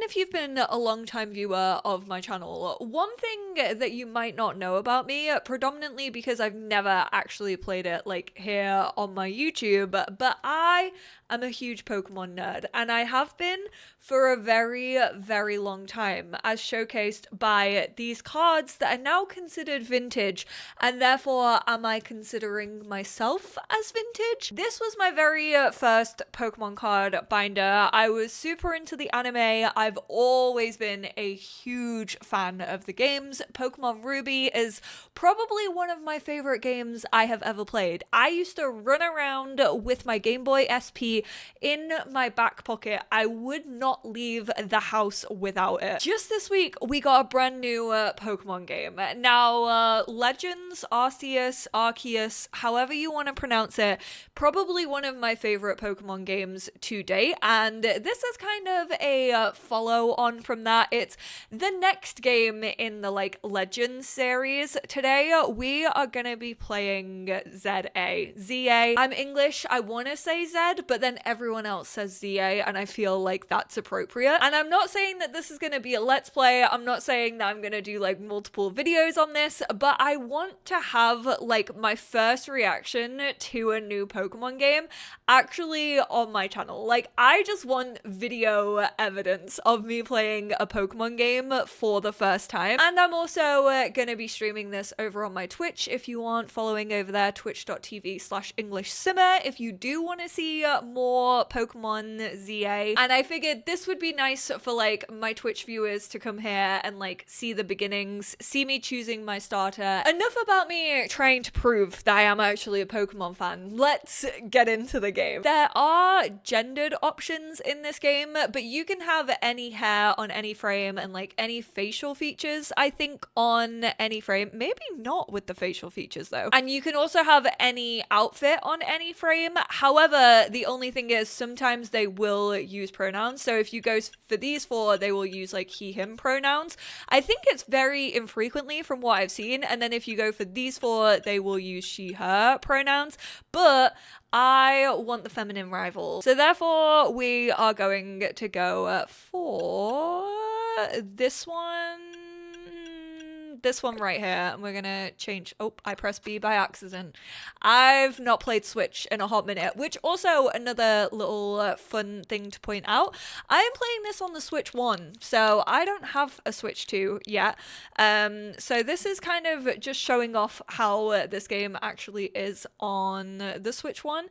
if you've been a long-time viewer of my channel, one thing that you might not know about me, predominantly because I've never actually played it like here on my YouTube, but I am a huge Pokemon nerd, and I have been for a very, very long time, as showcased by these cards that are now considered vintage, and therefore am I considering myself as vintage? This was my very first Pokemon card binder. I was super into the anime. I've always been a huge fan of the games. Pokemon Ruby is probably one of my favorite games I have ever played. I used to run around with my Game Boy SP in my back pocket. I would not leave the house without it. Just this week, we got a brand new Pokemon game. Now, Legends, Arceus, however you want to pronounce it, probably one of my favorite Pokemon games to date, and this is kind of a follow on from that. It's the next game in the Legends series. Today, we are gonna be playing Z-A. I'm English, I want to say Z, but then everyone else says Z-A, and I feel like that's appropriate. And I'm not saying that this is going to be a let's play, I'm not saying that I'm going to do multiple videos on this, but I want to have my first reaction to a new Pokemon game actually on my channel. I just want video evidence of me playing a Pokemon game for the first time. And I'm also going to be streaming this over on my Twitch. If you aren't following over there, twitch.tv/EnglishSimmer, if you do want to see more Pokemon Z-A. And I figured this would be nice for my Twitch viewers to come here and see the beginnings, see me choosing my starter. Enough about me trying to prove that I am actually a Pokemon fan. Let's get into the game. There are gendered options in this game, but you can have any hair on any frame and any facial features, I think, on any frame. Maybe not with the facial features though. And you can also have any outfit on any frame. However, the only thing is sometimes they will use pronouns. So if you go for these four, they will use he, him pronouns. I think it's very infrequently from what I've seen. And then if you go for these four, they will use she, her pronouns. But I want the feminine rival. So therefore, we are going to go for this one right here, and we're gonna change. Oh, I pressed B by accident. I've not played Switch in a hot minute, which also another little fun thing to point out. I am playing this on the Switch 1, so I don't have a Switch 2 yet. So this is kind of just showing off how this game actually is on the Switch 1.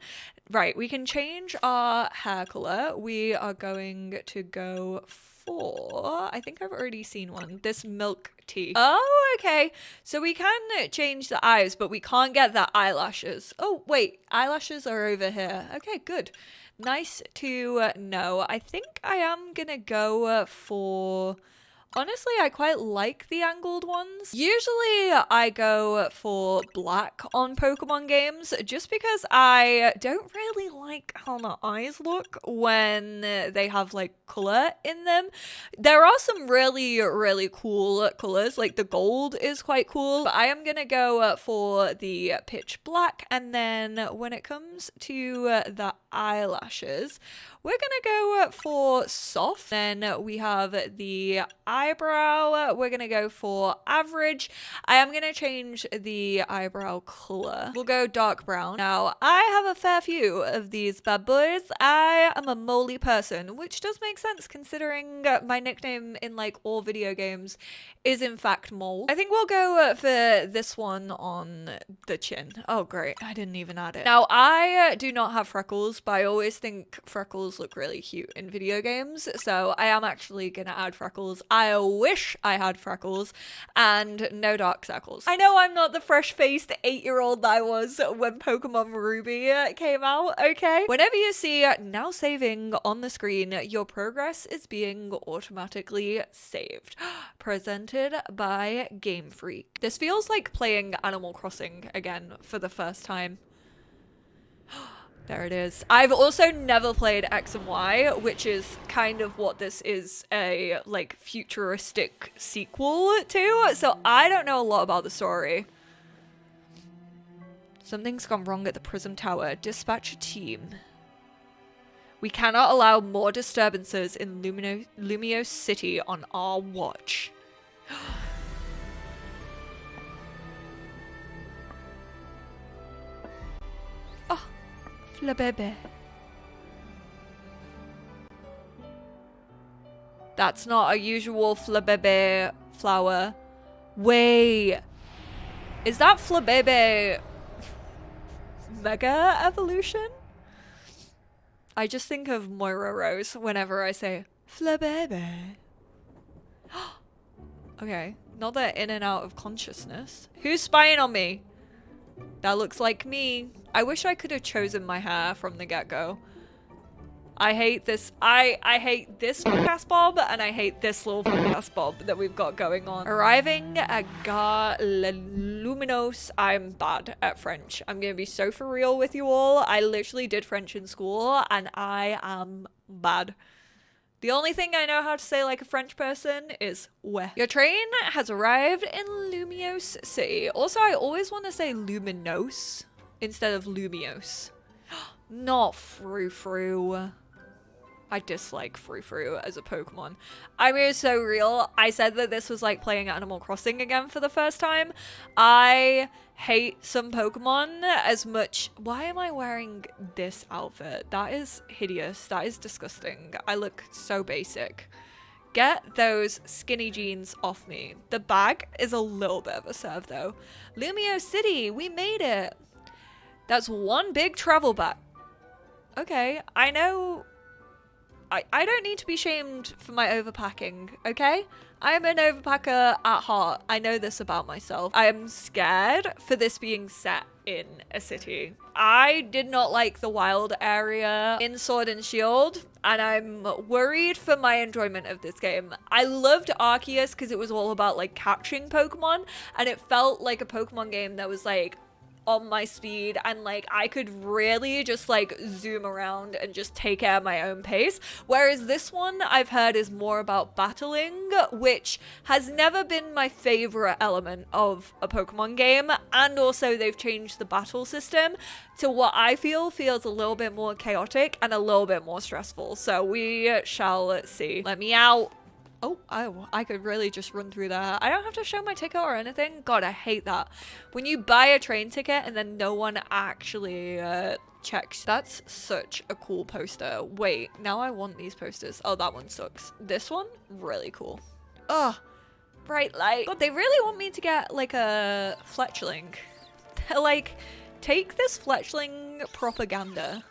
Right, we can change our hair color. We are going to go for, I think I've already seen one, this milk tea. Oh, okay. So we can change the eyes, but we can't get the eyelashes. Oh, wait, eyelashes are over here. Okay, good. Nice to know. I think I am gonna go for... Honestly, I quite like the angled ones. Usually I go for black on Pokemon games just because I don't really like how the eyes look when they have color in them. There are some really, really cool colors, the gold is quite cool. But I am gonna go for the pitch black, and then when it comes to the eyelashes, we're gonna go for soft. Then we have the eyebrow. We're gonna go for average. I am gonna change the eyebrow color. We'll go dark brown. Now, I have a fair few of these bad boys. I am a moly person, which does make sense considering my nickname in all video games is in fact mole. I think we'll go for this one on the chin. Oh, great. I didn't even add it. Now, I do not have freckles, but I always think freckles look really cute in video games, so I am actually gonna add freckles. I wish I had freckles and no dark circles. I know I'm not the fresh-faced 8-year-old that I was when Pokemon Ruby came out, okay? Whenever you see now saving on the screen, your progress is being automatically saved. Presented by Game Freak. This feels like playing Animal Crossing again for the first time. There it is. I've also never played X and Y, which is kind of what this is a futuristic sequel to, so I don't know a lot about the story. Something's gone wrong at the Prism Tower. Dispatch a team. We cannot allow more disturbances in Lumiose City on our watch. Oh, Flabébé. That's not a usual Flabébé flower. Wait. Is that Flabébé Mega Evolution? I just think of Moira Rose whenever I say Flabébé. Okay, not that in and out of consciousness. Who's spying on me? That looks like me. I wish I could have chosen my hair from the get-go. I hate this. I hate this gas bob, and I hate this little gas bob that we've got going on. Arriving at Gare Lumiose. I'm bad at French. I'm gonna be so for real with you all. I literally did French in school, and I am bad. The only thing I know how to say like a French person is ouais. Your train has arrived in Lumiose City. Also, I always want to say Luminos instead of Lumiose. Not Frou-Frou. I dislike Frou-Frou as a Pokemon. I mean, it's so real. I said that this was like playing Animal Crossing again for the first time. I hate some Pokemon as much. Why am I wearing this outfit? That is hideous. That is disgusting. I look so basic. Get those skinny jeans off me. The bag is a little bit of a serve though. Lumiose City, we made it. That's one big travel bag. Okay, I know. I don't need to be shamed for my overpacking, okay? I am an overpacker at heart. I know this about myself. I am scared for this being set in a city. I did not like the wild area in Sword and Shield, and I'm worried for my enjoyment of this game. I loved Arceus because it was all about like catching Pokemon, and it felt like a Pokemon game that was like on my speed, and like I could really just like zoom around and just take it at my own pace, whereas this one I've heard is more about battling, which has never been my favorite element of a Pokemon game. And also they've changed the battle system to what I feel feels a little bit more chaotic and a little bit more stressful, so we shall see. Let me out. Oh, I could really just run through that. I don't have to show my ticket or anything. God, I hate that. When you buy a train ticket and then no one actually checks. That's such a cool poster. Wait, now I want these posters. Oh, that one sucks. This one, really cool. Oh, bright light. God, they really want me to get like a fletchling. They're like, take this fletchling propaganda.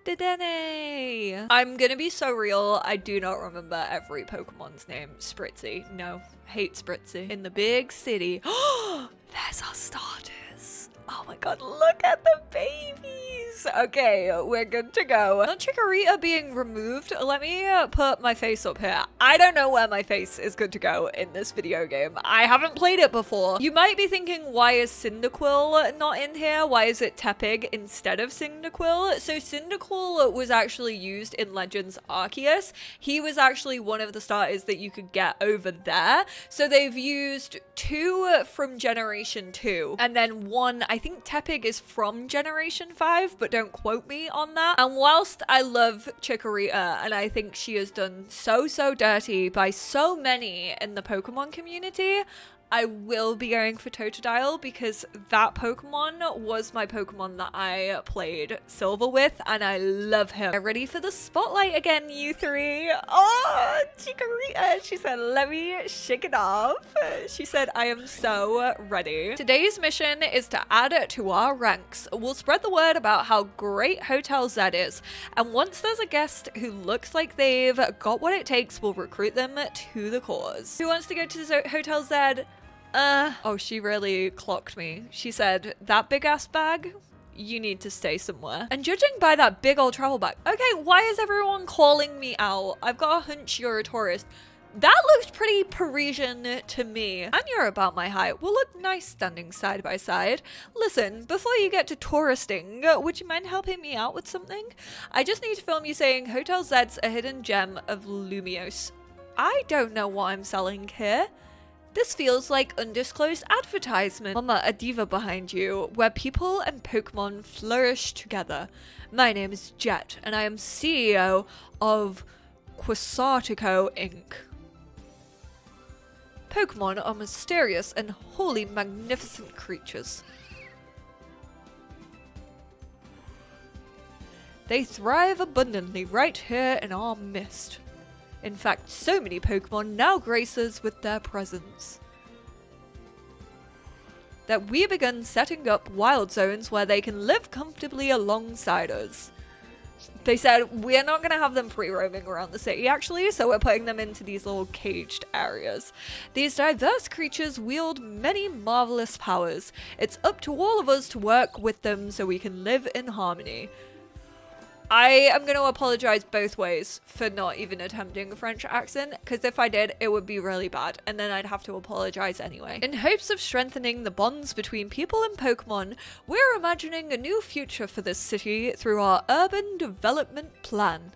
Dedenne! I'm gonna be so real, I do not remember every Pokemon's name. Spritzy. No. Hate Spritzy. In the big city. There's our starters. Oh my god, look at the babies! Okay, we're good to go. Not Chikorita being removed. Let me put my face up here. I don't know where my face is good to go in this video game. I haven't played it before. You might be thinking, why is Cyndaquil not in here? Why is it Tepig instead of Cyndaquil? So Cyndaquil was actually used in Legends Arceus. He was actually one of the starters that you could get over there. So they've used 2 from Generation 2, and then 1, I think Tepig is from Generation 5, but don't quote me on that. And whilst I love Chikorita, and I think she has done so dirty by so many in the Pokemon community, I will be going for Totodile because that Pokemon was my Pokemon that I played Silver with, and I love him. Get ready for the spotlight again, you 3. Oh, Chikorita. She said, let me shake it off. She said, I am so ready. Today's mission is to add it to our ranks. We'll spread the word about how great Hotel Z is, and once there's a guest who looks like they've got what it takes, we'll recruit them to the cause. Who wants to go to Hotel Z? Oh, she really clocked me. She said, that big ass bag, you need to stay somewhere. And judging by that big old travel bag, okay, why is everyone calling me out? I've got a hunch you're a tourist. That looks pretty Parisian to me. And you're about my height. We'll look nice standing side by side. Listen, before you get to touristing, would you mind helping me out with something? I just need to film you saying Hotel Z's a hidden gem of Lumiose. I don't know what I'm selling here. This feels like undisclosed advertisement. Mama, a diva behind you, where people and Pokemon flourish together. My name is Jet, and I am CEO of Quasartico Inc. Pokemon are mysterious and wholly magnificent creatures. They thrive abundantly right here in our midst. In fact, so many Pokemon now grace us with their presence that we begun setting up wild zones where they can live comfortably alongside us. They said we're not going to have them free roaming around the city actually, so we're putting them into these little caged areas. These diverse creatures wield many marvelous powers. It's up to all of us to work with them so we can live in harmony. I am going to apologize both ways for not even attempting a French accent, because if I did, it would be really bad, and then I'd have to apologize anyway. In hopes of strengthening the bonds between people and Pokemon, we're imagining a new future for this city through our urban development plan.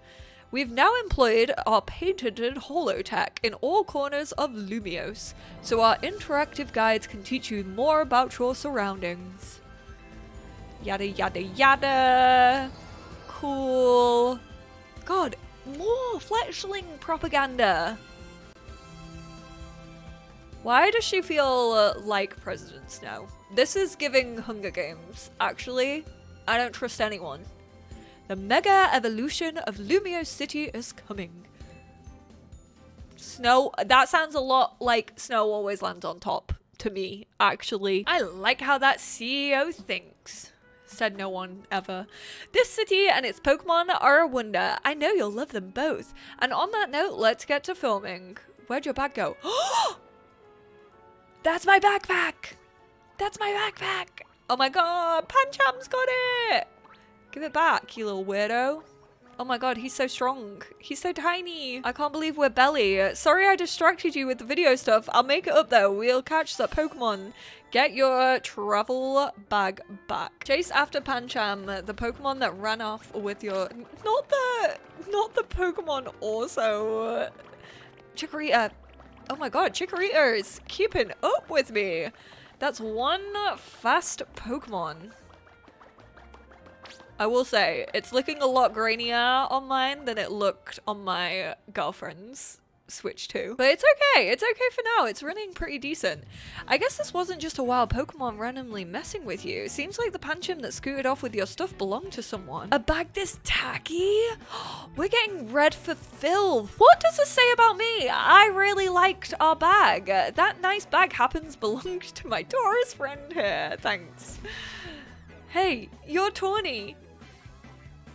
We've now employed our patented holotech in all corners of Lumiose, so our interactive guides can teach you more about your surroundings. Yada yada yada. Cool. God, more fletchling propaganda. Why does she feel like President Snow? This is giving Hunger Games. Actually, I don't trust anyone. The mega evolution of Lumiose City is coming. Snow, that sounds a lot like Snow always lands on top to me, actually. I like how that CEO thinks. Said no one ever. This city and its Pokemon are a wonder. I know you'll love them both. And on that note, let's get to filming. Where'd your bag go? That's my backpack! That's my backpack! Oh my god, Pancham's got it! Give it back, you little weirdo. Oh my god, he's so strong. He's so tiny. I can't believe we're Belly. Sorry I distracted you with the video stuff. I'll make it up though. We'll catch that Pokemon. Get your travel bag back. Chase after Pancham, the Pokemon that ran off with your... Not the Pokemon also. Chikorita. Oh my god, Chikorita is keeping up with me. That's one fast Pokemon. I will say, it's looking a lot grainier on mine than it looked on my girlfriend's Switch 2. But it's okay. It's okay for now. It's running pretty decent. I guess this wasn't just a wild Pokemon randomly messing with you. Seems like the Pancham that scooted off with your stuff belonged to someone. A bag this tacky? We're getting red for filth. What does this say about me? I really liked our bag. That nice bag happens belonged to my Taurus friend here. Thanks. Hey, you're Tawny.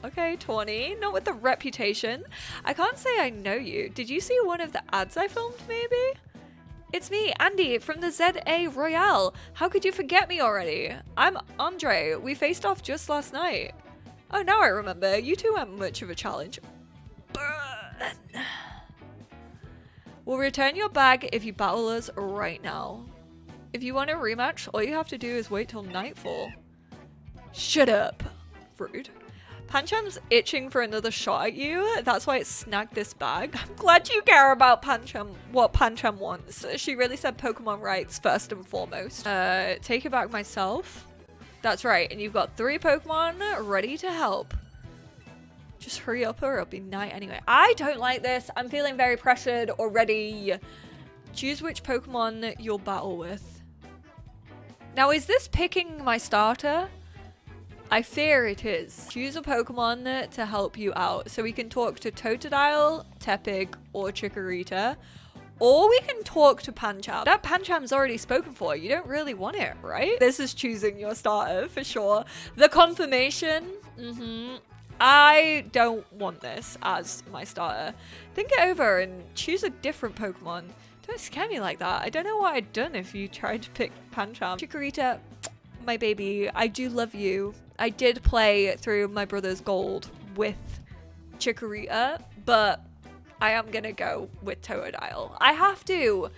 Okay, Tawny, not with the reputation. I can't say I know you. Did you see one of the ads I filmed, maybe? It's me, Andy, from the Z-A Royale. How could you forget me already? I'm Andre. We faced off just last night. Oh, now I remember. You two weren't much of a challenge. Burn. We'll return your bag if you battle us right now. If you want a rematch, all you have to do is wait till nightfall. Shut up. Rude. Pancham's itching for another shot at you. That's why it snagged this bag. I'm glad you care about Pancham, what Pancham wants. She really said Pokemon rights first and foremost. Take it back myself. That's right. And you've got 3 Pokemon ready to help. Just hurry up or it'll be night anyway. I don't like this. I'm feeling very pressured already. Choose which Pokemon you'll battle with. Now, is this picking my starter? I fear it is. Choose a Pokemon to help you out. So we can talk to Totodile, Tepig, or Chikorita. Or we can talk to Pancham. That Pancham's already spoken for. You don't really want it, right? This is choosing your starter for sure. The confirmation. I don't want this as my starter. Think it over and choose a different Pokemon. Don't scare me like that. I don't know what I'd done if you tried to pick Pancham. Chikorita, my baby, I do love you. I did play through my brother's gold with Chikorita, but I am gonna go with Totodile. I have to.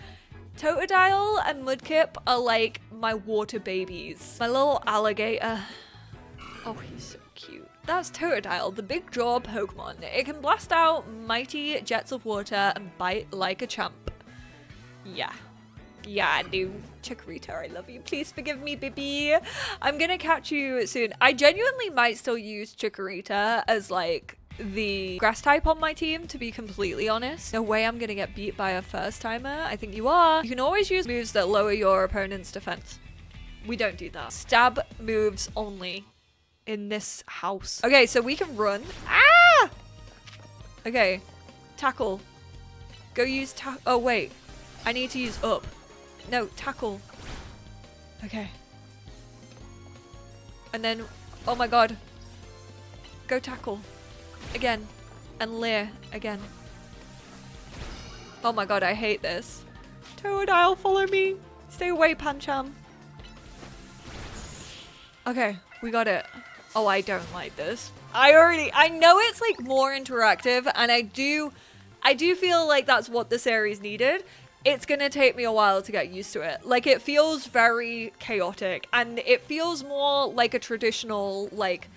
Totodile and Mudkip are like my water babies. My little alligator. Oh, he's so cute. That's Totodile, the big jaw Pokemon. It can blast out mighty jets of water and bite like a champ. Yeah. Yeah, I do. Chikorita, I love you. Please forgive me, baby. I'm gonna catch you soon. I genuinely might still use Chikorita as like the grass type on my team, to be completely honest. No way I'm gonna get beat by a first timer. I think you are. You can always use moves that lower your opponent's defense. We don't do that. Stab moves only in this house. Okay, so we can run. Ah! Okay, tackle. Go use oh wait, I need to use up. No, tackle. Okay. And then, oh my god. Go tackle. Again. And leer again. Oh my god, I hate this. Totodile, follow me. Stay away, Pancham. Okay, we got it. Oh, I don't like this. I know it's like more interactive, and I do feel like that's what the series needed. It's gonna take me a while to get used to it. Like, it feels very chaotic, and it feels more like a traditional, like,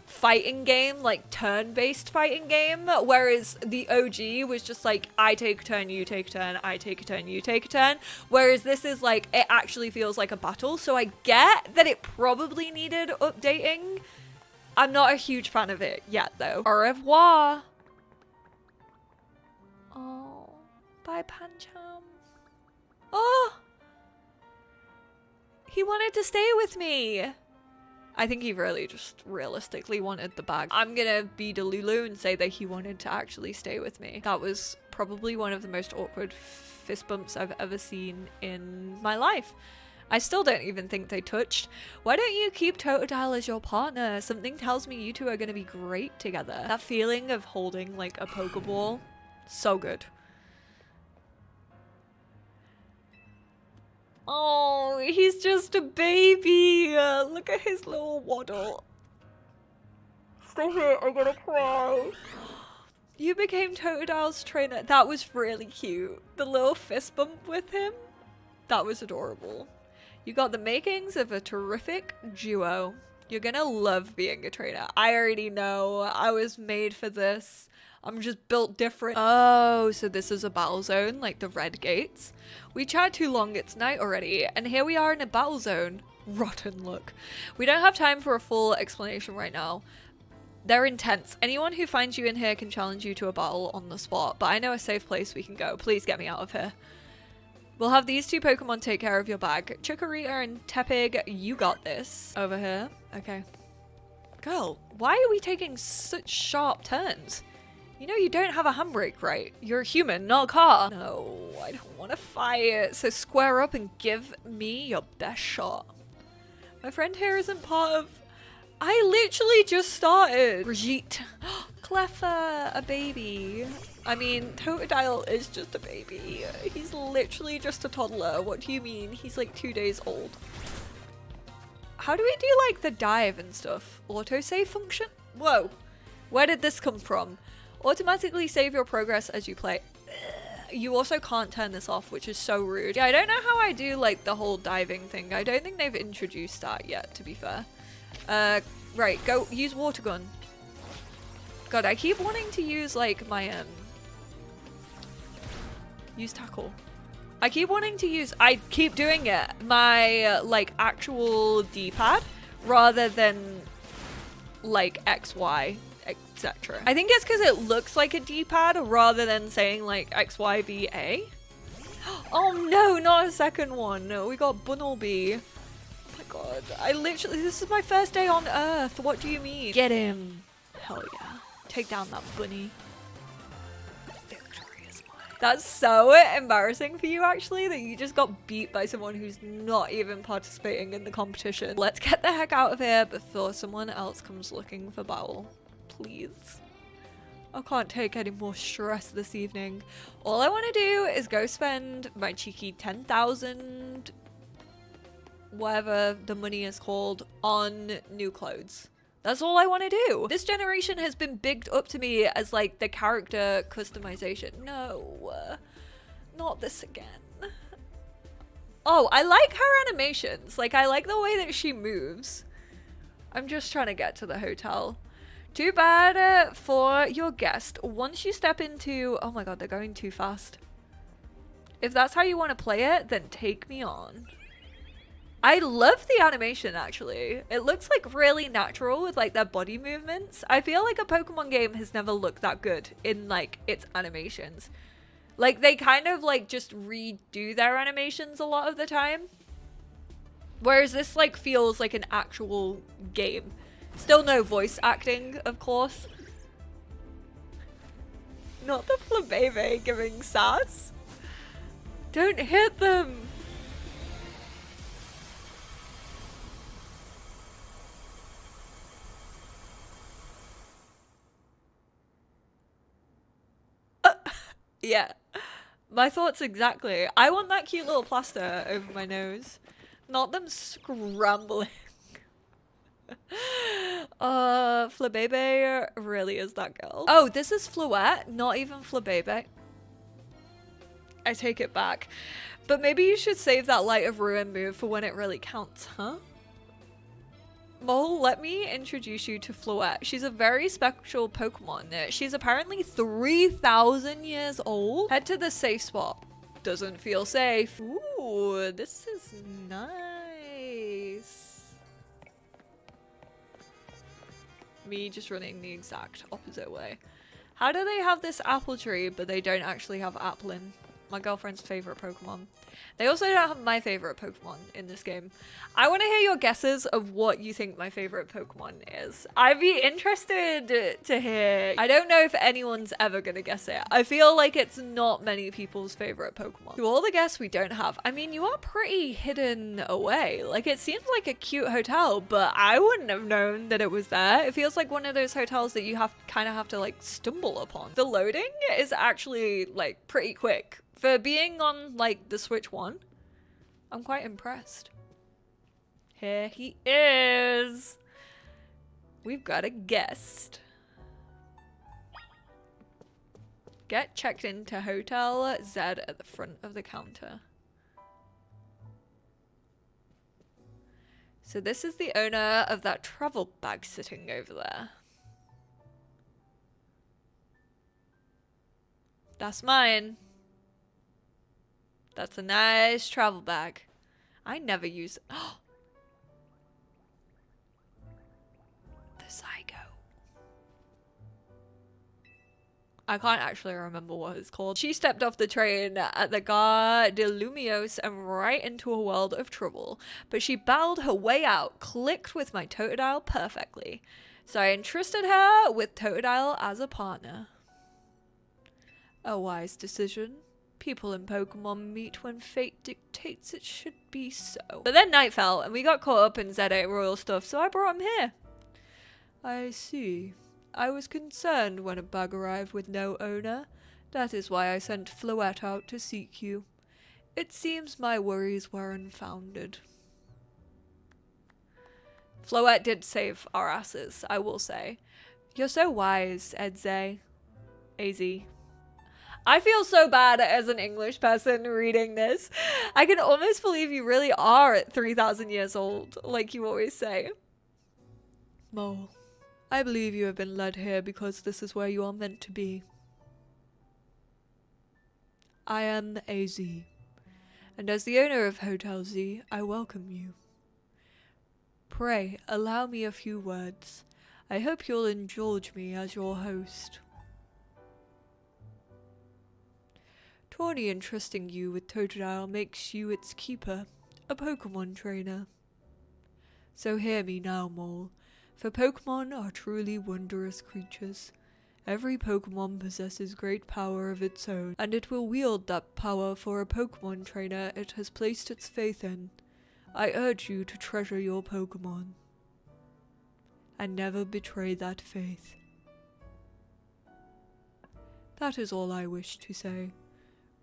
fighting game, like turn-based fighting game, whereas the OG was just like, I take a turn, you take a turn, I take a turn, you take a turn, whereas this is like, it actually feels like a battle. So I get that it probably needed updating. I'm not a huge fan of it yet, though. Au revoir. Oh, bye, Pancham. Oh, he wanted to stay with me. I think he really just realistically wanted the bag. I'm gonna be Delulu and say that he wanted to actually stay with me. That was probably one of the most awkward fist bumps I've ever seen in my life. I still don't even think they touched. Why don't you keep Totodile as your partner? Something tells me you two are gonna be great together. That feeling of holding like a Pokeball, so good. Oh, he's just a baby. Look at his little waddle. Stop it, I'm gonna cry. You became Totodile's trainer. That was really cute. The little fist bump with him. That was adorable. You got the makings of a terrific duo. You're gonna love being a trainer. I already know. I was made for this. I'm just built different. Oh, so this is a battle zone, like the red gates. We chatted too long, it's night already, and here we are in a battle zone. Rotten luck. We don't have time for a full explanation right now. They're intense. Anyone who finds you in here can challenge you to a battle on the spot, but I know a safe place we can go. Please get me out of here. We'll have these two Pokemon take care of your bag. Chikorita and Tepig, you got this. Over here. Okay. Girl, why are we taking such sharp turns? You know you don't have a handbrake, right? You're a human, not a car. No, I don't want to fight. So square up and give me your best shot. My friend here isn't part of... I literally just started. Brigitte. Cleffa, a baby. I mean, Totodile is just a baby. He's literally just a toddler. What do you mean? He's like 2 days old. How do we do like the dive and stuff? Autosave function? Whoa. Where did this come from? Automatically save your progress as you play. You also can't turn this off, which is so rude. Yeah, I don't know how I do like the whole diving thing. I don't think they've introduced that yet, to be fair. Right, go use water gun. God, I keep wanting to use like my use tackle. I keep wanting to use, I keep doing it, my like actual D-pad rather than like XY, etc. I think it's because it looks like a D-pad rather than saying like XYBA. Oh no, not a second one. No, we got Bunnelby. Oh my god, I literally, this is my first day on Earth. What do you mean? Get him. Hell yeah. Take down that bunny. Victory is mine. That's so embarrassing for you actually, that you just got beat by someone who's not even participating in the competition. Let's get the heck out of here before someone else comes looking for battle. Please. I can't take any more stress this evening. All I want to do is go spend my cheeky 10,000 whatever the money is called on new clothes. That's all I want to do. This generation has been bigged up to me as like the character customization. No, not this again. Oh, I like her animations. Like, I like the way that she moves. I'm just trying to get to the hotel. Too bad for your guest. Once you step into... Oh my god, they're going too fast. If that's how you want to play it, then take me on. I love the animation, actually. It looks like really natural with like their body movements. I feel like a Pokemon game has never looked that good in like its animations. Like they kind of like just redo their animations a lot of the time. Whereas this like feels like an actual game. Still no voice acting, of course. Not the Flabébé giving sass. Don't hit them. Yeah, my thoughts exactly. I want that cute little plaster over my nose, not them scrambling. Flabébé really is that girl. Oh, this is Floette, not even Flabébé. I take it back. But maybe you should save that Light of Ruin move for when it really counts, huh? Mole, let me introduce you to Floette. She's a very special Pokemon. She's apparently 3,000 years old. Head to the safe spot. Doesn't feel safe. Ooh, this is nice. Me just running the exact opposite way. How do they have this apple tree, but they don't actually have Applin? My girlfriend's favorite Pokemon. They also don't have my favorite Pokemon in this game. I want to hear your guesses of what you think my favorite Pokemon is. I'd be interested to hear. I don't know if anyone's ever going to guess it. I feel like it's not many people's favorite Pokemon. To all the guests we don't have, I mean, you are pretty hidden away. Like, it seems like a cute hotel, but I wouldn't have known that it was there. It feels like one of those hotels that you kind of have to like stumble upon. The loading is actually like pretty quick. For being on, like, the Switch 1, I'm quite impressed. Here he is. We've got a guest. Get checked into Hotel Z at the front of the counter. So this is the owner of that travel bag sitting over there. That's mine. That's a nice travel bag. I never use it. Oh! The Zygo. I can't actually remember what it's called. She stepped off the train at the Gare de Lumiose and right into a world of trouble. But she battled her way out, clicked with my Totodile perfectly. So I entrusted her with Totodile as a partner. A wise decision. People in Pokemon meet when fate dictates it should be so. But then night fell and we got caught up in Z-A Royale stuff, so I brought him here. I see. I was concerned when a bag arrived with no owner. That is why I sent Floette out to seek you. It seems my worries were unfounded. Floette did save our asses, I will say. You're so wise, Edze. AZ. I feel so bad as an English person reading this. I can almost believe you really are 3,000 years old, like you always say. Mole, I believe you have been led here because this is where you are meant to be. I am AZ, and as the owner of Hotel Z, I welcome you. Pray, allow me a few words. I hope you'll indulge me as your host. Tawny entrusting you with Totodile makes you its keeper, a Pokemon trainer. So hear me now, Mole, for Pokemon are truly wondrous creatures. Every Pokemon possesses great power of its own, and it will wield that power for a Pokemon trainer it has placed its faith in. I urge you to treasure your Pokemon, and never betray that faith. That is all I wish to say.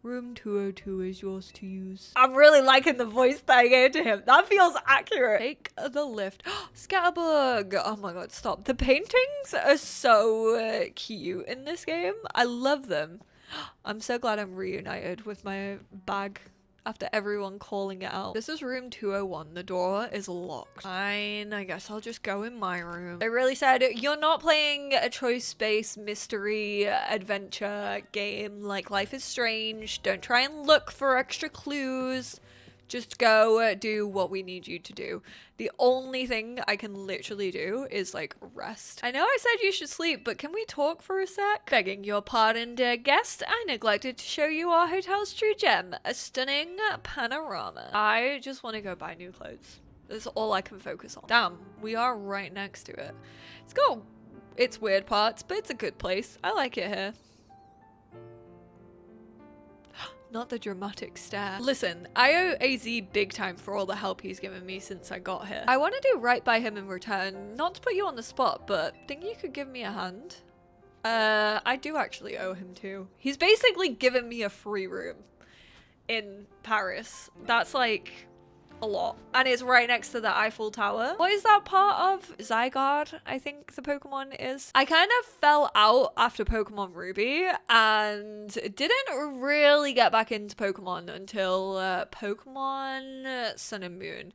Room 202 is yours to use. I'm really liking the voice that I gave to him. That feels accurate. Take the lift. Scatterbug! Oh my god, stop. The paintings are so cute in this game. I love them. I'm so glad I'm reunited with my bag after everyone calling it out. This is room 201. The door is locked. Fine, I guess I'll just go in my room. They really said, you're not playing a choice-based mystery adventure game like Life is Strange. Don't try and look for extra clues. Just go do what we need you to do. The only thing I can literally do is like rest. I know I said you should sleep, but can we talk for a sec? Begging your pardon, dear guest, I neglected to show you our hotel's true gem, a stunning panorama. I just want to go buy new clothes. That's all I can focus on. Damn, we are right next to it. It's got its weird parts, but it's a good place. I like it here. Not the dramatic stare. Listen, I owe AZ big time for all the help he's given me since I got here. I want to do right by him in return. Not to put you on the spot, but think you could give me a hand? I do actually owe him too. He's basically given me a free room in Paris. That's like a lot. And it's right next to the Eiffel Tower. What is that part of? Zygarde, I think the Pokemon is. I kind of fell out after Pokemon Ruby and didn't really get back into Pokemon until Pokemon Sun and Moon.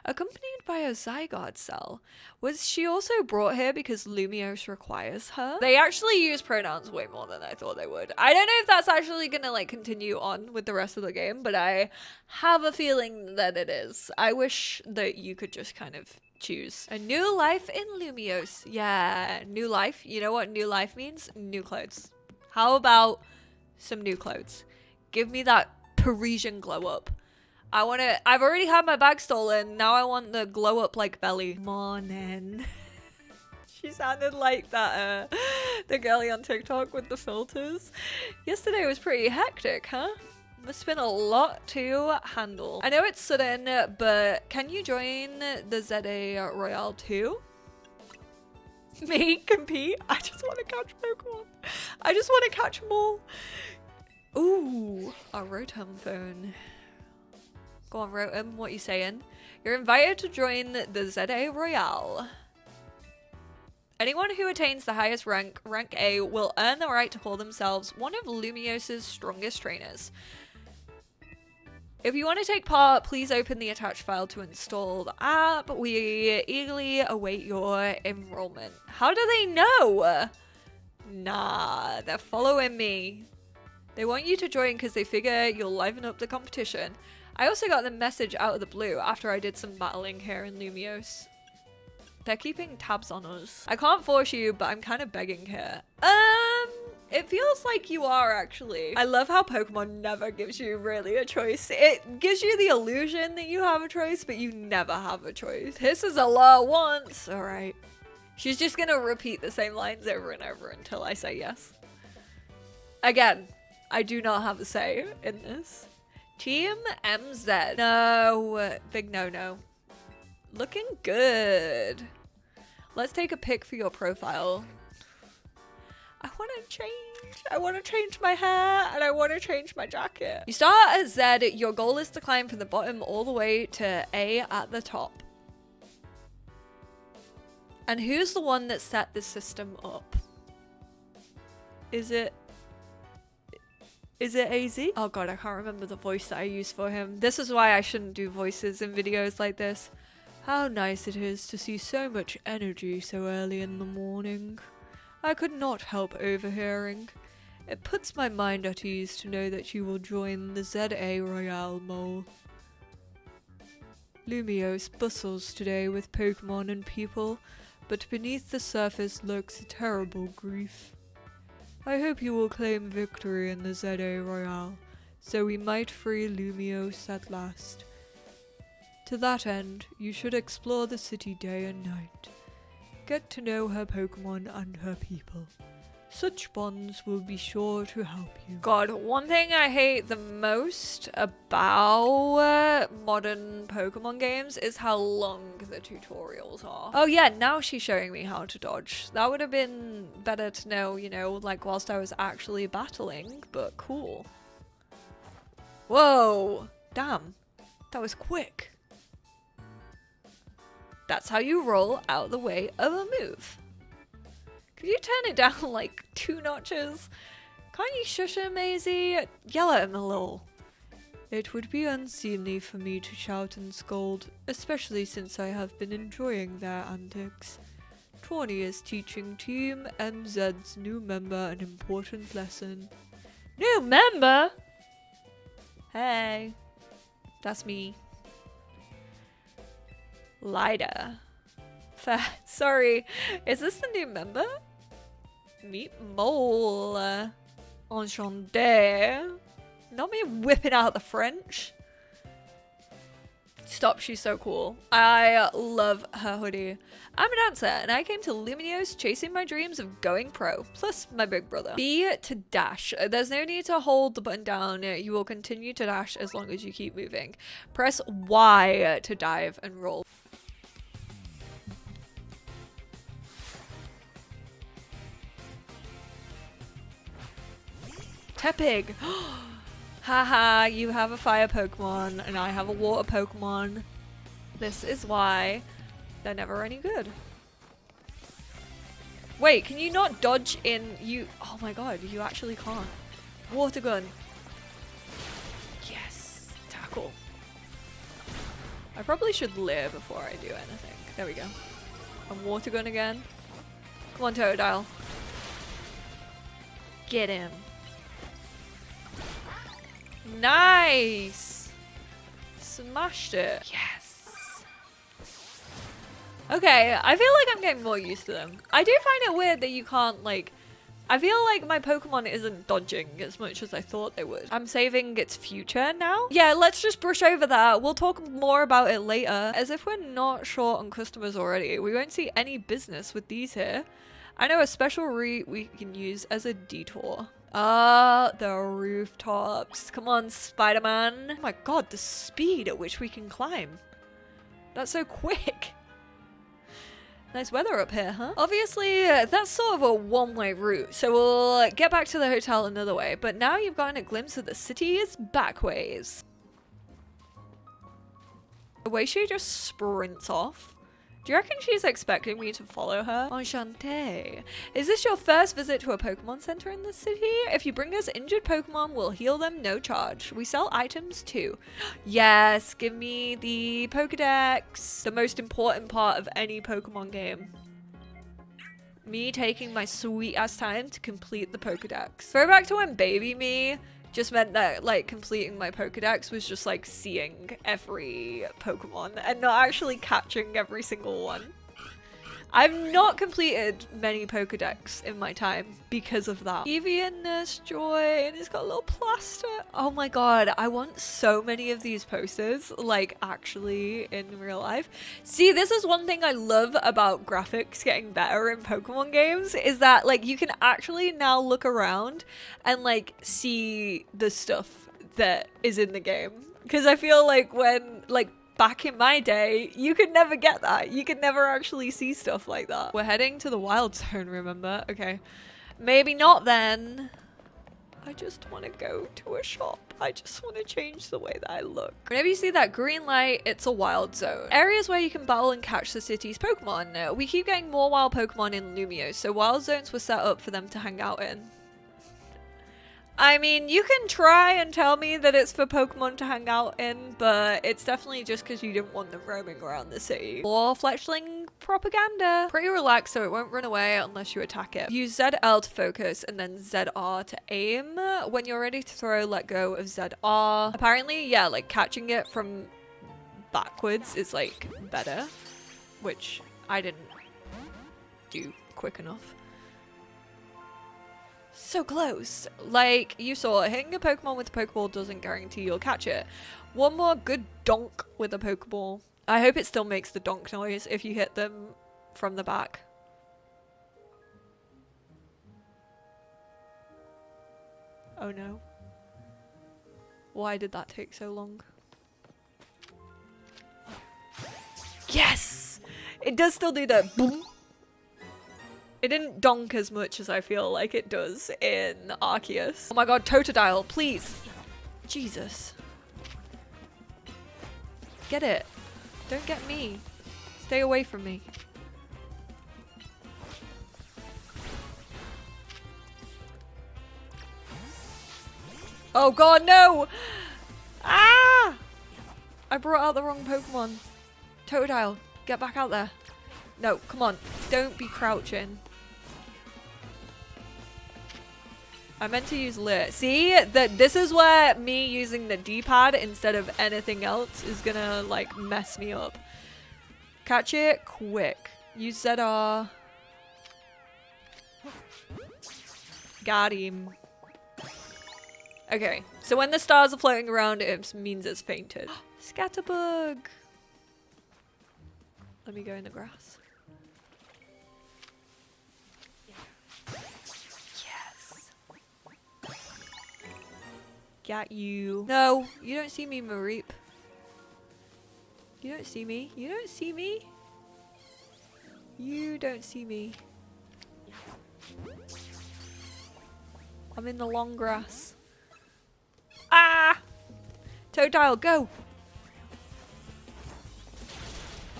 Accompanied by a Zygarde cell. Was she also brought here because Lumiose requires her? They actually use pronouns way more than I thought they would. I don't know if that's actually gonna like continue on with the rest of the game, but I have a feeling that it is. I wish that you could just kind of choose. A new life in Lumiose. Yeah, new life. You know what new life means? New clothes. How about some new clothes? Give me that Parisian glow up. I've already had my bag stolen. Now I want the glow up like belly. Morning. She sounded like that, the girlie on TikTok with the filters. Yesterday was pretty hectic, huh? Must have been a lot to handle. I know it's sudden, but can you join the Z-A Royale too? Me compete? I just want to catch Pokemon. I just want to catch them all. Ooh, a Rotom phone. Go on, Rotom, what you saying? You're invited to join the Z-A Royale. Anyone who attains the highest rank, rank A, will earn the right to call themselves one of Lumiose's strongest trainers. If you want to take part, please open the attached file to install the app. We eagerly await your enrollment. How do they know? Nah, they're following me. They want you to join because they figure you'll liven up the competition. I also got the message out of the blue after I did some battling here in Lumiose. They're keeping tabs on us. I can't force you, but I'm kind of begging here. It feels like you are actually. I love how Pokemon never gives you really a choice. It gives you the illusion that you have a choice, but you never have a choice. This is a lot once. All right. She's just gonna repeat the same lines over and over until I say yes. Again, I do not have a say in this. Team MZ. No, big no-no. Looking good. Let's take a pic for your profile. I want to change. I want to change my hair and I want to change my jacket. You start at Z. Your goal is to climb from the bottom all the way to A at the top. And who's the one that set this system up? Is it AZ? Oh god, I can't remember the voice that I used for him. This is why I shouldn't do voices in videos like this. How nice it is to see so much energy so early in the morning. I could not help overhearing. It puts my mind at ease to know that you will join the Z-A Royale mole. Lumiose bustles today with Pokemon and people, but beneath the surface lurks a terrible grief. I hope you will claim victory in the Z-A Royale, so we might free Lumiose at last. To that end, you should explore the city day and night. Get to know her Pokemon and her people. Such bonds will be sure to help you. God, one thing I hate the most about modern Pokemon games is how long the tutorials are. Oh yeah, now she's showing me how to dodge. That would have been better to know, you know, like whilst I was actually battling, but cool. Whoa, damn, that was quick. That's how you roll out the way of a move. Could you turn it down like 2 notches? Can't you shush him, Maisie? Yell at him a little. It would be unseemly for me to shout and scold, especially since I have been enjoying their antics. Tawny is teaching Team MZ's new member an important lesson. New member? Hey, that's me. Lida. Fair. Sorry, is this the new member? Meet Mole. Enchanté. Not me whipping out the French. Stop, she's so cool. I love her hoodie. I'm a dancer and I came to Lumiose chasing my dreams of going pro, plus my big brother. B to dash. There's no need to hold the button down. You will continue to dash as long as you keep moving. Press Y to dive and roll. Tepig. Haha, you have a fire Pokemon and I have a water Pokemon. This is why they're never any good. Wait, can you not dodge in you? Oh my god, you actually can't. Water gun. Yes, tackle. I probably should live before I do anything. There we go. And water gun again. Come on, Totodile. Get him. Nice! Smashed it. Yes. Okay, I feel like I'm getting more used to them. I do find it weird that you can't, like... I feel like my Pokemon isn't dodging as much as I thought they would. I'm saving its future now. Yeah, let's just brush over that. We'll talk more about it later. As if we're not short on customers already. We won't see any business with these here. I know a special route we can use as a detour. Ah, the rooftops. Come on, Spider-Man. Oh my god, the speed at which we can climb. That's so quick. Nice weather up here, huh? Obviously, that's sort of a one-way route, so we'll get back to the hotel another way. But now you've gotten a glimpse of the city's backways. The way she just sprints off. Do you reckon she's expecting me to follow her? Enchanté. Is this your first visit to a Pokemon Center in the city? If you bring us injured Pokemon, we'll heal them no charge. We sell items too. Yes, give me the Pokedex. The most important part of any Pokemon game. Me taking my sweet ass time to complete the Pokedex. Throwback to when baby me just meant that, like, completing my Pokedex was just, like, seeing every Pokemon and not actually catching every single one. I've not completed many Pokedex in my time because of that. Eevee Nurse Joy, and it's got a little plaster. Oh my god, I want so many of these posters, like, actually in real life. See, this is one thing I love about graphics getting better in Pokemon games, is that, like, you can actually now look around and, like, see the stuff that is in the game. Because I feel like when, like, back in my day, you could never get that. You could never actually see stuff like that. We're heading to the Wild Zone, remember? Okay. Maybe not then. I just want to go to a shop. I just want to change the way that I look. Whenever you see that green light, it's a wild zone. Areas where you can battle and catch the city's Pokemon. We keep getting more wild Pokemon in Lumiose, so wild zones were set up for them to hang out in. I mean, you can try and tell me that it's for Pokemon to hang out in, but it's definitely just because you didn't want them roaming around the city. Or fletchling propaganda. Pretty relaxed so it won't run away unless you attack it. Use ZL to focus and then ZR to aim. When you're ready to throw, let go of ZR. Apparently, yeah, like catching it from backwards is like better, which I didn't do quick enough. So close. Like you saw, hitting a Pokemon with a Pokeball doesn't guarantee you'll catch it. One more good donk with a Pokeball. I hope it still makes the donk noise if you hit them from the back. Oh no. Why did that take so long? Yes! It does still do the boom. It didn't donk as much as I feel like it does in Arceus. Oh my god, Totodile, please. Jesus. Get it. Don't get me. Stay away from me. Oh god, no! Ah! I brought out the wrong Pokemon. Totodile, get back out there. No, come on. Don't be crouching. I meant to use Lit. See, this is where me using the D-pad instead of anything else is gonna like mess me up. Catch it quick. Use ZR. Got him. Okay, so when the stars are floating around, it means it's fainted. Scatterbug. Let me go in the grass. Yes. Got you. No, you don't see me, Mareep. You don't see me. You don't see me. You don't see me. I'm in the long grass. Ah! Totodile, go!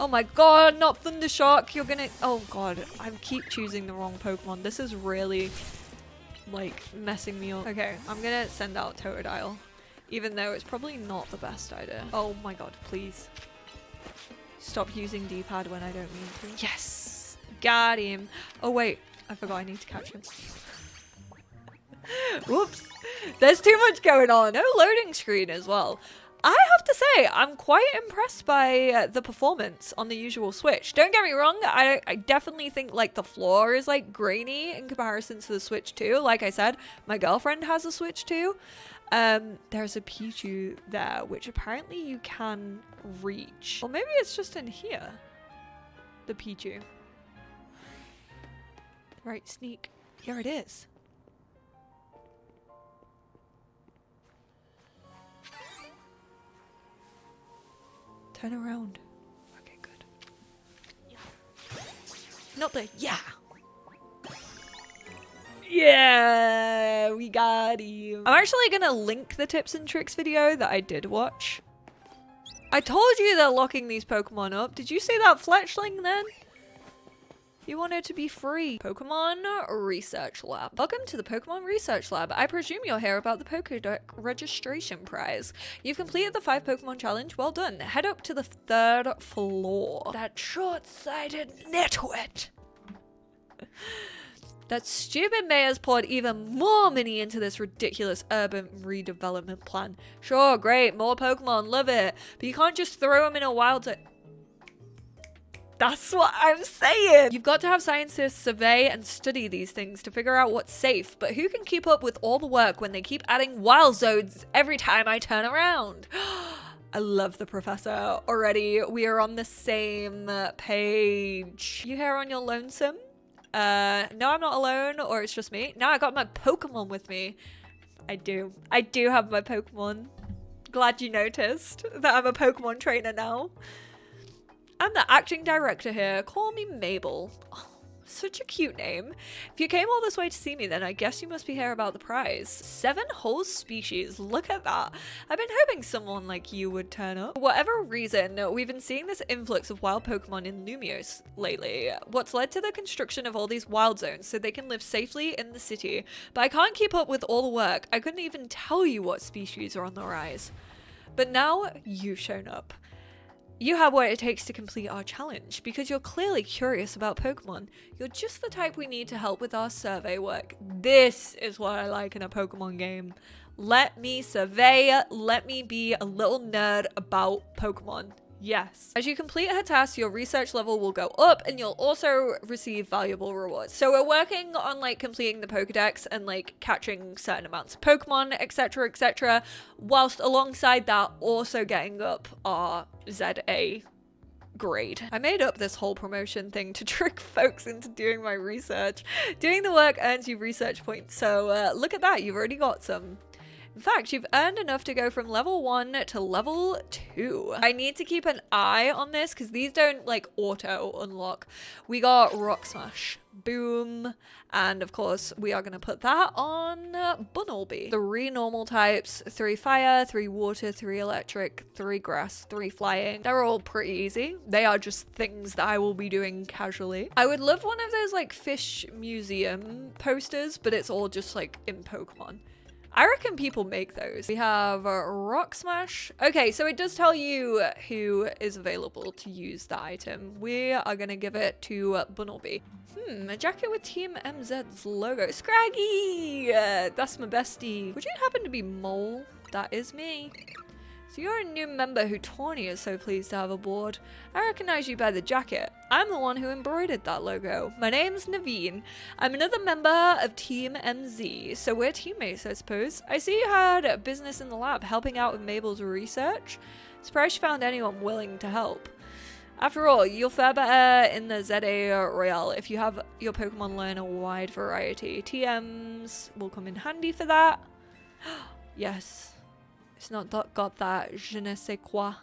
Oh my god, not Thundershock. You're gonna... Oh god, I keep choosing the wrong Pokemon. This is really, like, messing me up. Okay, I'm gonna send out Totodile. Even though it's probably not the best idea. Oh my god, please. Stop using D-pad when I don't mean to. Yes! Got him. Oh wait, I forgot I need to catch him. Whoops. There's too much going on. No loading screen as well. I have to say, I'm quite impressed by the performance on the usual Switch. Don't get me wrong, I definitely think like the floor is like grainy in comparison to the Switch 2. Like I said, my girlfriend has a Switch 2. There's a Pichu there, which apparently you can reach. Or maybe it's just in here. The Pichu. Right, sneak. Here it is. Turn around. Okay, good. Not there. Yeah. Yeah, we got him. I'm actually gonna link the tips and tricks video that I did watch. I told you they're locking these Pokemon up. Did you see that Fletchling then? You want it to be free. Pokemon Research Lab. Welcome to the Pokemon Research Lab. I presume you'll hear about the Pokédex registration prize. You've completed the 5 Pokemon challenge. Well done. Head up to the 3rd floor. That short-sighted nitwit. That stupid mayor's poured even more money into this ridiculous urban redevelopment plan. Sure, great, more Pokemon, love it. But you can't just throw them in a wild... That's what I'm saying. You've got to have scientists survey and study these things to figure out what's safe, but who can keep up with all the work when they keep adding wild zones every time I turn around? I love the professor already. We are on the same page. You here on your lonesome? No, I'm not alone, or it's just me. No, I got my Pokemon with me. I do have my Pokemon. Glad you noticed that I'm a Pokemon trainer now. I'm the acting director here. Call me Mabel. Oh, such a cute name. If you came all this way to see me, then I guess you must be here about the prize. 7 whole species. Look at that. I've been hoping someone like you would turn up. For whatever reason, we've been seeing this influx of wild Pokemon in Lumiose lately. What's led to the construction of all these wild zones so they can live safely in the city. But I can't keep up with all the work. I couldn't even tell you what species are on the rise. But now you've shown up. You have what it takes to complete our challenge, because you're clearly curious about Pokemon. You're just the type we need to help with our survey work. This is what I like in a Pokemon game. Let me survey, let me be a little nerd about Pokemon. Yes. As you complete her task, your research level will go up and you'll also receive valuable rewards. So we're working on like completing the Pokédex and like catching certain amounts of Pokemon, etc., whilst alongside that also getting up our Z-A grade. I made up this whole promotion thing to trick folks into doing my research. Doing the work earns you research points. So look at that, you've already got some. In fact, you've earned enough to go from level 1 to level 2. I need to keep an eye on this because these don't like auto unlock. We got Rock Smash, Boom, and of course we are going to put that on Bunnelby. 3 normal types, 3 fire, 3 water, 3 electric, 3 grass, 3 flying. They're all pretty easy. They are just things that I will be doing casually. I would love one of those like fish museum posters, but it's all just like in Pokemon. I reckon people make those. We have Rock Smash. Okay, so it does tell you who is available to use the item. We are gonna give it to Bunnelby. A jacket with Team MZ's logo. Scraggy! That's my bestie. Would you happen to be Mole? That is me. So you're a new member who Tawny is so pleased to have aboard. I recognize you by the jacket. I'm the one who embroidered that logo. My name's Naveen. I'm another member of Team MZ, so we're teammates, I suppose. I see you had a business in the lab helping out with Mabel's research. Surprised you found anyone willing to help. After all, you'll fare better in the Z-A Royale if you have your Pokemon learn a wide variety. TMs will come in handy for that. Yes. It's not got that je ne sais quoi.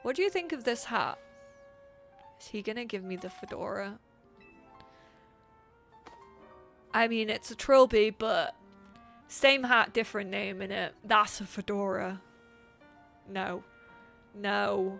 What do you think of this hat? Is he gonna give me the fedora? I mean, it's a trilby, but same hat, different name innit? That's a fedora. No. No.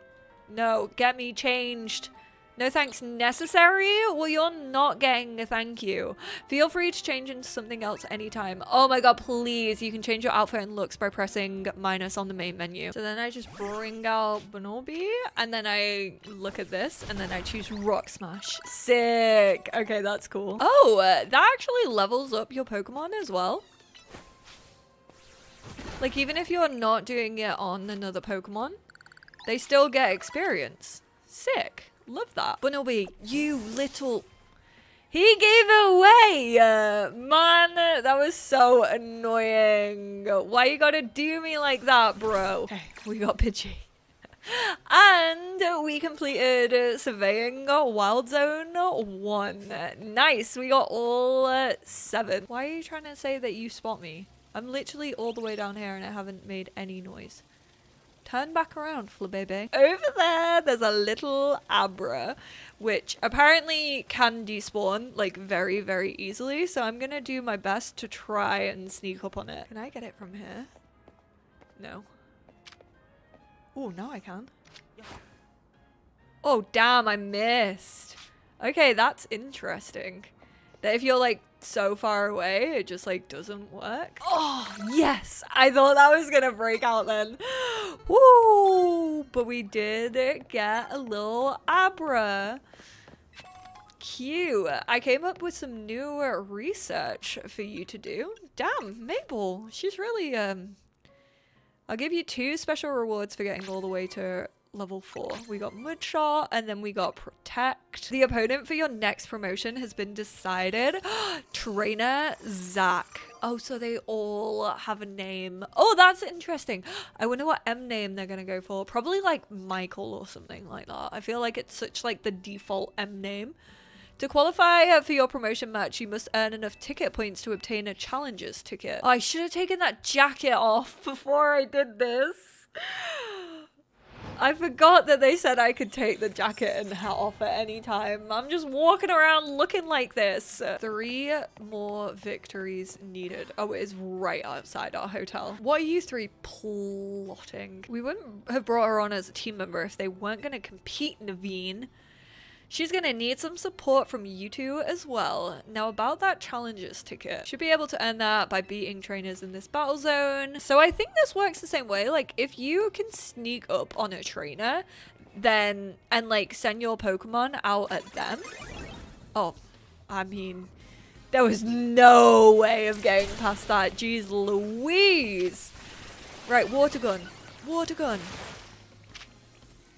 No, get me changed. No thanks necessary? Well, you're not getting a thank you. Feel free to change into something else anytime. Oh my god, please. You can change your outfit and looks by pressing minus on the main menu. So then I just bring out Bunnelby, and then I look at this, and then I choose Rock Smash. Sick. Okay, that's cool. Oh, that actually levels up your Pokemon as well. Like, even if you're not doing it on another Pokemon, they still get experience. Sick. Love that. Bunnelby, you little... He gave it away! Man, that was so annoying. Why you gotta do me like that, bro? Okay, we got Pidgey. And we completed surveying Wild Zone 1. Nice, we got all 7. Why are you trying to say that you spot me? I'm literally all the way down here and I haven't made any noise. Turn back around, Flabebe. Over there, there's a little Abra, which apparently can despawn, like, very, very easily. So I'm gonna do my best to try and sneak up on it. Can I get it from here? No. Oh, now I can. Oh, damn, I missed. Okay, that's interesting. That if you're, like, so far away, it just, like, doesn't work. Oh, yes! I thought that was gonna break out then. Woo! But we did get a little Abra. Cute. I came up with some new research for you to do. Damn, Mabel. She's really, I'll give you 2 special rewards for getting all the way to level 4. We got Mudshot and then we got Protect. The opponent for your next promotion has been decided. Trainer Zach. Oh, so they all have a name. Oh, that's interesting. I wonder what M name they're gonna go for. Probably like Michael or something like that. I feel like it's such like the default M name. To qualify for your promotion match, you must earn enough ticket points to obtain a challenger's ticket. Oh, I should have taken that jacket off before I did this. I forgot that they said I could take the jacket and hat off at any time. I'm just walking around looking like this. 3 more victories needed. Oh, it is right outside our hotel. What are you 3 plotting? We wouldn't have brought her on as a team member if they weren't going to compete, Naveen. She's gonna need some support from you 2 as well. Now about that challenger's ticket. Should be able to earn that by beating trainers in this battle zone. So I think this works the same way. Like if you can sneak up on a trainer, then, and like send your Pokemon out at them. Oh, I mean, there was no way of getting past that. Jeez Louise. Right, water gun. Water gun.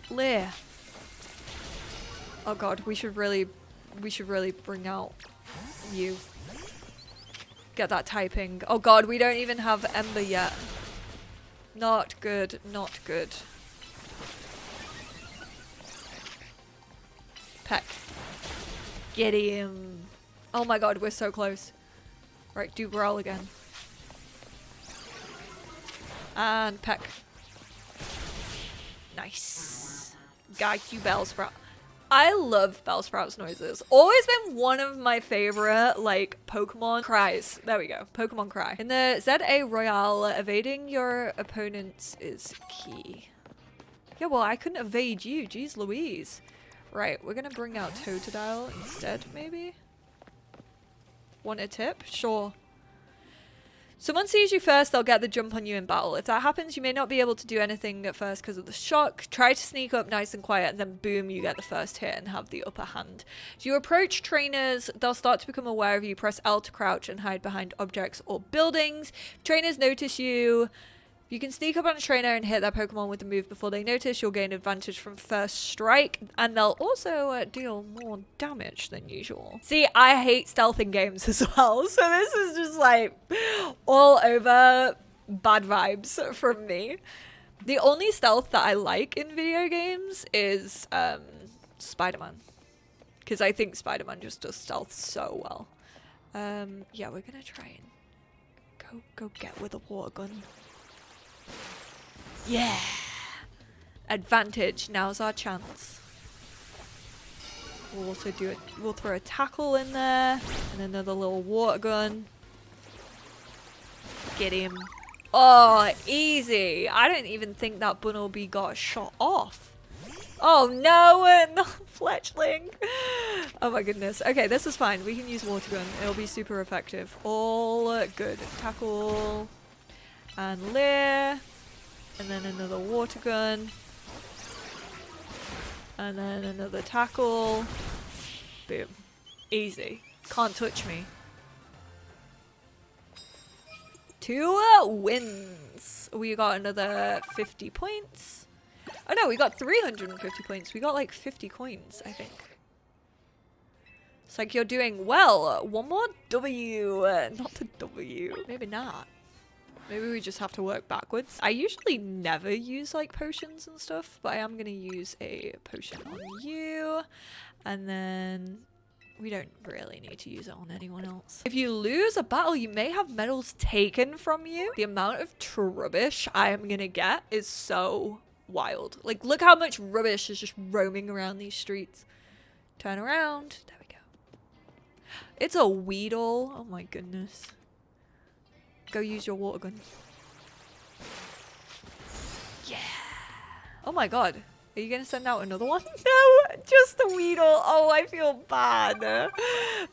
Leer. Oh god, we should really bring out you. Get that typing. Oh god, we don't even have Ember yet. Not good, not good. Peck. Get him. Oh my god, we're so close. Right, do growl again. And peck. Nice. Got you, Bellsprout. I love Bellsprout's noises. Always been one of my favorite, like, Pokemon cries. There we go. Pokemon cry. In the Z-A Royale, evading your opponents is key. Yeah, well, I couldn't evade you. Jeez Louise. Right, we're gonna bring out Totodile instead, maybe? Want a tip? Sure. Someone sees you first, they'll get the jump on you in battle. If that happens, you may not be able to do anything at first because of the shock. Try to sneak up nice and quiet, and then boom, you get the first hit and have the upper hand. As you approach trainers, they'll start to become aware of you. Press L to crouch and hide behind objects or buildings. Trainers notice you. You can sneak up on a trainer and hit that Pokemon with a move before they notice. You'll gain advantage from first strike, and they'll also deal more damage than usual. See, I hate stealth in games as well, so this is just like all over bad vibes from me. The only stealth that I like in video games is Spider-Man, because I think Spider-Man just does stealth so well. Yeah, we're gonna try and go get with a water gun. Yeah, advantage. Now's our chance. We'll also do it. We'll throw a tackle in there and another little water gun. Get him. Oh, easy. I don't even think that Bunnelby got shot off. Oh no, no, fletchling. Oh my goodness. Okay, this is fine. We can use water gun. It'll be super effective. All good. Tackle and Leer. And then another water gun. And then another tackle. Boom. Easy. Can't touch me. 2 wins. We got another 50 points. Oh no, we got 350 points. We got like 50 coins, I think. It's like you're doing well. One more W. Not the W. Maybe not. Maybe we just have to work backwards. I usually never use like potions and stuff, but I am going to use a potion on you. And then we don't really need to use it on anyone else. If you lose a battle, you may have medals taken from you. The amount of rubbish I am going to get is so wild. Like, look how much rubbish is just roaming around these streets. Turn around. There we go. It's a Weedle. Oh my goodness. Go use your water gun. Yeah. Oh my god. Are you gonna send out another one? No, just the Weedle. Oh, I feel bad.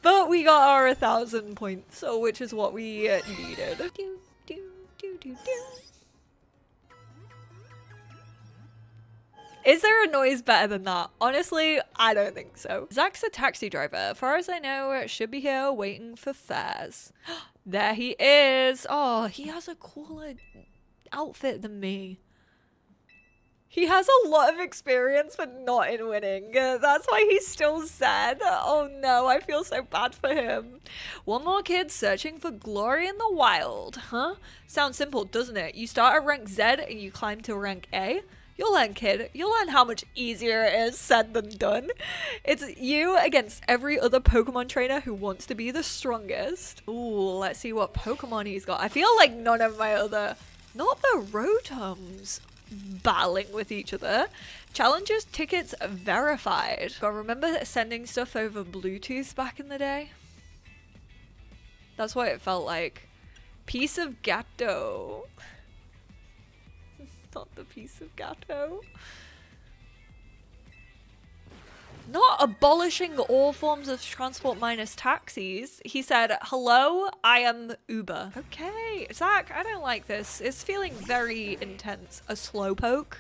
But we got our 1,000 points, so which is what we needed. Do, do, do, do, do. Is there a noise better than that? Honestly, I don't think so. Zach's a taxi driver. As far as I know, should be here waiting for fares. There he is. Oh, he has a cooler outfit than me. He has a lot of experience, but not in winning. That's why he's still sad. Oh no, I feel so bad for him. One more kid searching for glory in the wild. Huh? Sounds simple, doesn't it? You start at rank Z and you climb to rank A. You'll learn, kid. You'll learn how much easier it is said than done. It's you against every other Pokemon trainer who wants to be the strongest. Ooh, let's see what Pokemon he's got. I feel like none of my other... Not the Rotoms battling with each other. Challenges tickets verified. God, remember sending stuff over Bluetooth back in the day? That's what it felt like. Piece of Gato. Not the piece of Gato. Not abolishing all forms of transport minus taxis. He said, hello, I am Uber. Okay, Zach, I don't like this. It's feeling very intense. A slowpoke?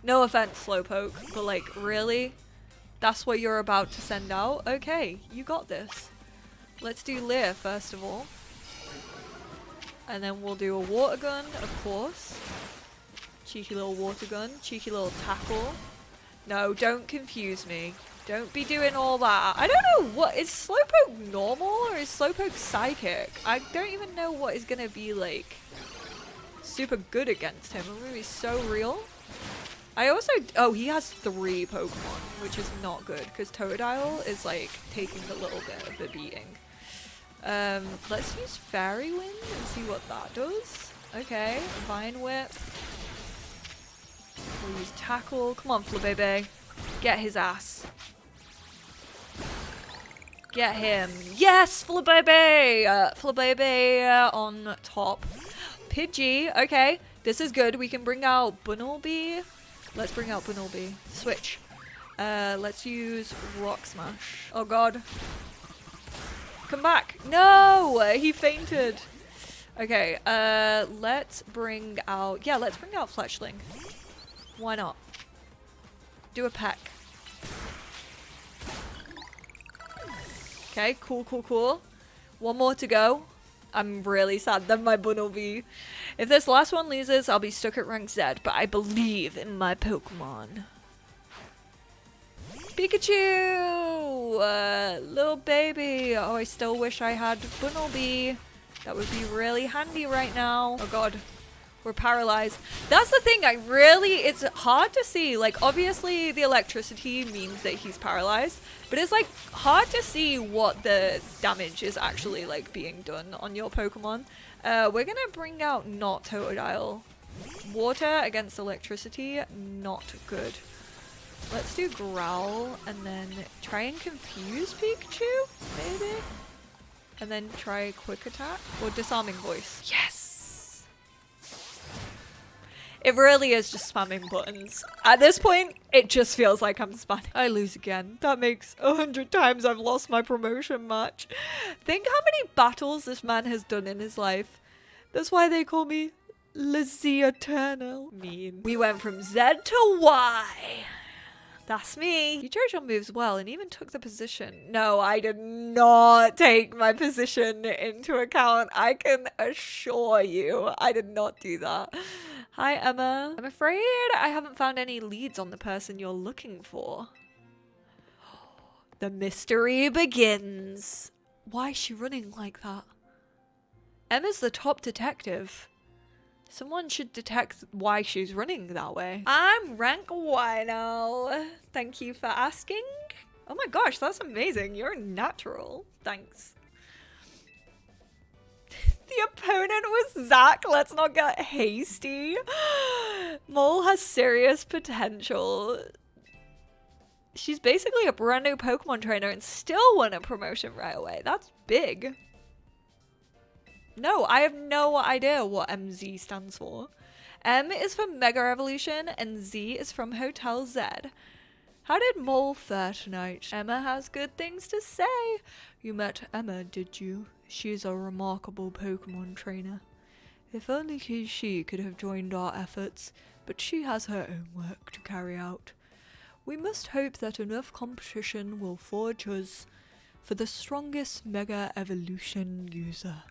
No offense, slowpoke, but like, really? That's what you're about to send out? Okay, you got this. Let's do Leer first of all. And then we'll do a water gun, of course. Cheeky little water gun, cheeky little tackle. No, don't confuse me. Don't be doing all that. I don't know what, is Slowpoke normal or is Slowpoke psychic? I don't even know what is gonna be like super good against him. I'm gonna be so real. I also, oh, he has 3 Pokemon, which is not good because Totodile is like taking a little bit of a beating. Let's use Fairy Wind and see what that does. Okay, Vine Whip. We'll use Tackle. Come on, Flabébé. Get his ass. Get him. Yes, Flabébé! Flabébé on top. Pidgey. Okay, this is good. We can bring out Bunnelby. Let's bring out Bunnelby. Switch. Let's use Rock Smash. Oh god. Come back. No! He fainted. Okay, let's bring out... Yeah, let's bring out Fletchling. Why not? Do a peck. Okay, cool, cool, cool. One more to go. I'm really sad that my Bunnelby... If this last one loses, I'll be stuck at rank Z, but I believe in my Pokemon. Pikachu! Little baby. Oh, I still wish I had Bunnelby. That would be really handy right now. Oh god. We're paralyzed. That's the thing, it's hard to see. Like, obviously the electricity means that he's paralyzed, but it's like hard to see what the damage is actually like being done on your Pokemon. We're gonna bring out not Totodile. Water against electricity, not good. Let's do Growl and then try and confuse Pikachu, maybe? And then try Quick Attack or Disarming Voice. Yes! It really is just spamming buttons. At this point, it just feels like I'm spamming. I lose again. That makes 100 times I've lost my promotion match. Think how many battles this man has done in his life. That's why they call me Z Eternal. Mean. We went from Z to Y. That's me. You chose your moves well and even took the position. No, I did not take my position into account. I can assure you, I did not do that. Hi, Emma. I'm afraid I haven't found any leads on the person you're looking for. The mystery begins. Why is she running like that? Emma's the top detective. Someone should detect why she's running that way. I'm rank Y now. Thank you for asking. Oh my gosh, that's amazing. You're natural. Thanks. The opponent was Zach. Let's not get hasty. Mole has serious potential. She's basically a brand new Pokemon trainer and still won a promotion right away. That's big. No, I have no idea what MZ stands for. M is for Mega Evolution and Z is from Hotel Z. How did Mole fare tonight? Emma has good things to say. You met Emma, did you? She's a remarkable Pokemon trainer. If only she could have joined our efforts, but she has her own work to carry out. We must hope that enough competition will forge us for the strongest Mega Evolution user.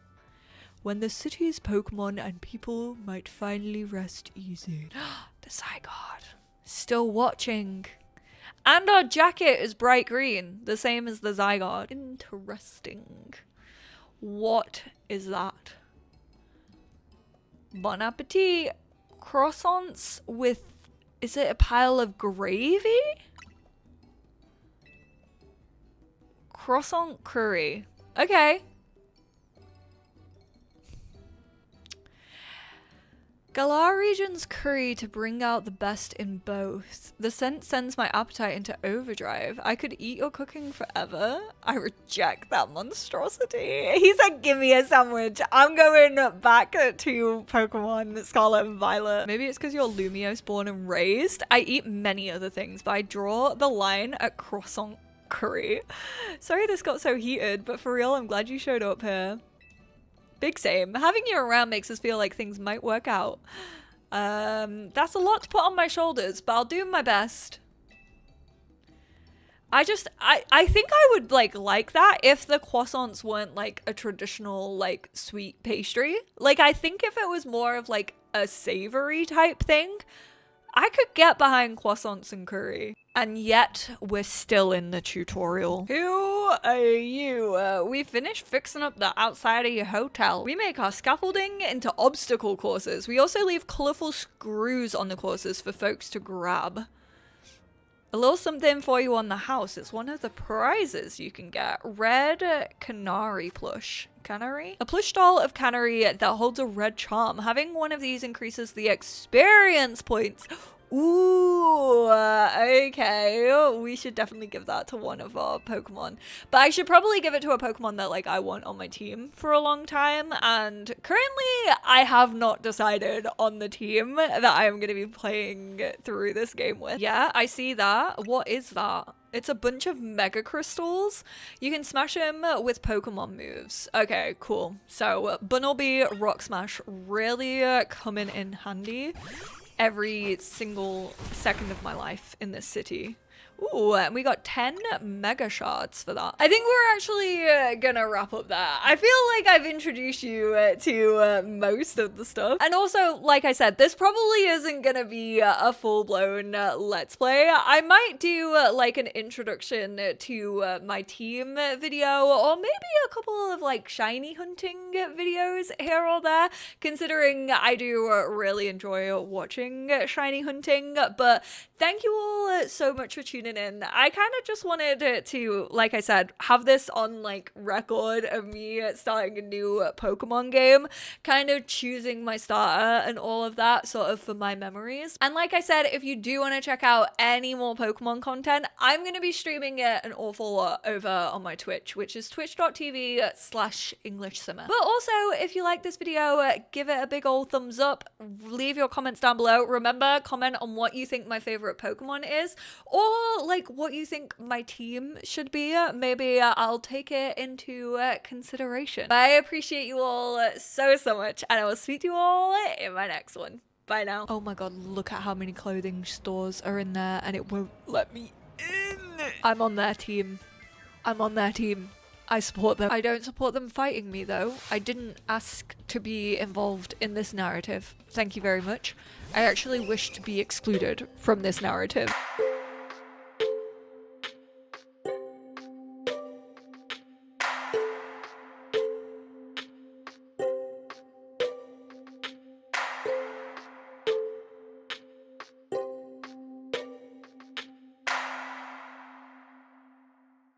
When the city's Pokemon and people might finally rest easy. The Zygarde. Still watching. And our jacket is bright green, the same as the Zygarde. Interesting. What is that? Bon appetit. Croissants with... Is it a pile of gravy? Croissant curry. Okay. Galar region's curry to bring out the best in both. The scent sends my appetite into overdrive. I could eat your cooking forever. I reject that monstrosity. He said, give me a sandwich. I'm going back to Pokemon Scarlet and Violet. Maybe it's because you're Lumiose born and raised. I eat many other things, but I draw the line at croissant curry. Sorry this got so heated, but for real, I'm glad you showed up here. Big same. Having you around makes us feel like things might work out. That's a lot to put on my shoulders, but I'll do my best. I think I would like that if the croissants weren't like a traditional like sweet pastry. Like I think if it was more of like a savory type thing, I could get behind croissants and curry. And yet, we're still in the tutorial. Who are you? We finished fixing up the outside of your hotel. We make our scaffolding into obstacle courses. We also leave colourful screws on the courses for folks to grab. A little something for you on the house. It's one of the prizes you can get. Red Canary plush. Canary? A plush doll of Canary that holds a red charm. Having one of these increases the experience points. Ooh, okay. We should definitely give that to one of our Pokemon. But I should probably give it to a Pokemon that like I want on my team for a long time. And currently I have not decided on the team that I am going to be playing through this game with. Yeah, I see that. What is that? It's a bunch of Mega Crystals. You can smash them with Pokemon moves. Okay, cool. So Bunnelby, Rock Smash really coming in handy every single second of my life in this city. Ooh, and we got 10 mega shards for that. I think we're actually gonna wrap up there. I feel like I've introduced you to most of the stuff. And also, like I said, this probably isn't gonna be a full-blown Let's Play. I might do like an introduction to my team video, or maybe a couple of like shiny hunting videos here or there, considering I do really enjoy watching shiny hunting. But thank you all so much for tuning in. I kind of just wanted to, like I said, have this on like record of me starting a new Pokemon game, kind of choosing my starter and all of that sort of for my memories. And like I said, if you do want to check out any more Pokemon content, I'm going to be streaming it an awful lot over on my Twitch, which is twitch.tv/EnglishSimmer. But also, if you like this video, give it a big old thumbs up, leave your comments down below. Remember, comment on what you think my favorite Pokemon is, or like what you think my team should be. Maybe I'll take it into consideration. I appreciate you all so much, and I will speak to you all in my next one. Bye now. Oh my god, look at how many clothing stores are in there and it won't let me in. I'm on their team. I'm on their team. I support them. I don't support them fighting me though. I didn't ask to be involved in this narrative. Thank you very much. I actually wish to be excluded from this narrative.